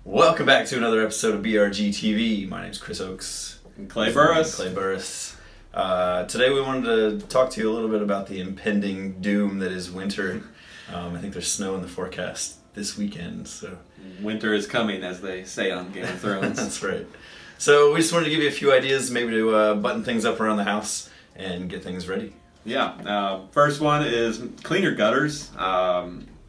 Welcome back to another episode of BRG TV. My name's Chris Oakes. And Clay Burris. Today we wanted to talk to you a little bit about the impending doom that is winter. I think there's snow in the forecast this weekend. So winter is coming, as they say on Game of Thrones. That's right. So we just wanted to give you a few ideas, maybe to button things up around the house and get things ready. Yeah. First one is clean your gutters.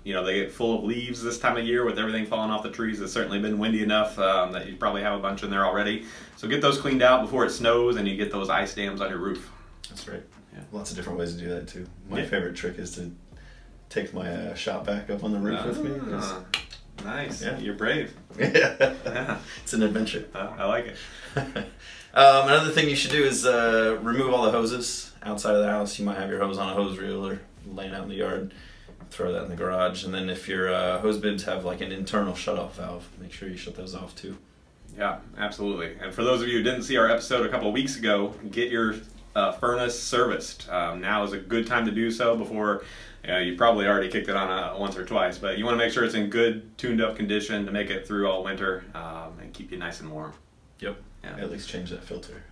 You know, they get full of leaves this time of year with everything falling off the trees. It's certainly been windy enough that you probably have a bunch in there already. So get those cleaned out before it snows and you get those ice dams on your roof. That's right. Yeah. Lots of different ways to do that too. My favorite trick is to take my shop vac up on the roof with me. Nice. Yeah. You're brave. Yeah. It's an adventure. I like it. Another thing you should do is remove all the hoses outside of the house. You might have your hose on a hose reel or laying out in the yard. Throw that in the garage, and then if your hose bibs have like an internal shutoff valve, make sure you shut those off too. Yeah, absolutely. And for those of you who didn't see our episode a couple of weeks ago, get your furnace serviced. Now is a good time to do so before you probably already kicked it on once or twice, but you want to make sure it's in good, tuned-up condition to make it through all winter and keep you nice and warm. Yep. Yeah. At least change that filter.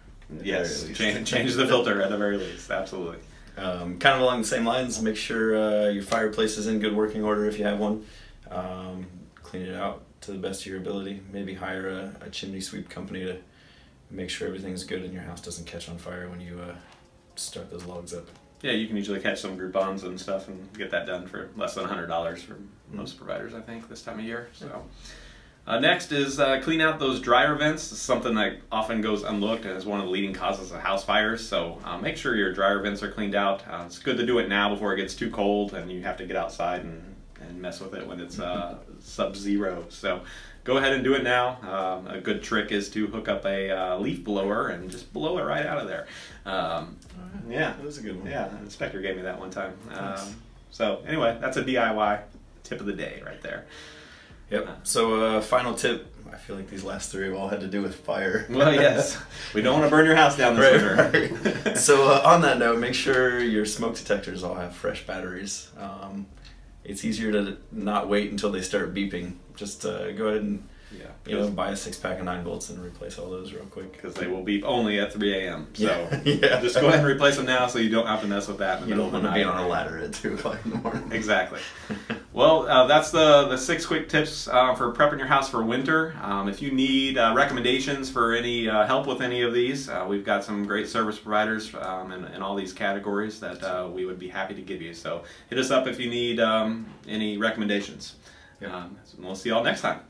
Yes, change the filter at the very least. Absolutely. Kind of along the same lines, make sure your fireplace is in good working order if you have one. Clean it out to the best of your ability. Maybe hire a chimney sweep company to make sure everything's good and your house doesn't catch on fire when you start those logs up. Yeah, you can usually catch some Groupons and stuff and get that done for less than $100 for most providers, I think, this time of year. So. Next is clean out those dryer vents. It's something that often goes unlooked and is one of the leading causes of house fires. So make sure your dryer vents are cleaned out. It's good to do it now before it gets too cold and you have to get outside and mess with it when it's sub-zero. So go ahead and do it now. A good trick is to hook up a leaf blower and just blow it right out of there. Yeah, that was a good one. Yeah, an inspector gave me that one time. Nice. So anyway, that's a DIY tip of the day right there. Yep. So final tip, I feel like these last three have all had to do with fire. Well, yes. We don't want to burn your house down this winter. Right. So on that note, make sure your smoke detectors all have fresh batteries. It's easier to not wait until they start beeping. Just go ahead and buy a 6-pack of 9 volts and replace all those real quick. Because they will beep only at 3 a.m. So yeah. Just go ahead and replace them now so you don't have to mess with that in the middle of the night. You don't want to be on a ladder at 2 o'clock in the morning. Exactly. Well, that's the 6 quick tips for prepping your house for winter. If you need recommendations for any help with any of these, we've got some great service providers in all these categories that we would be happy to give you. So hit us up if you need any recommendations. We'll see you all next time.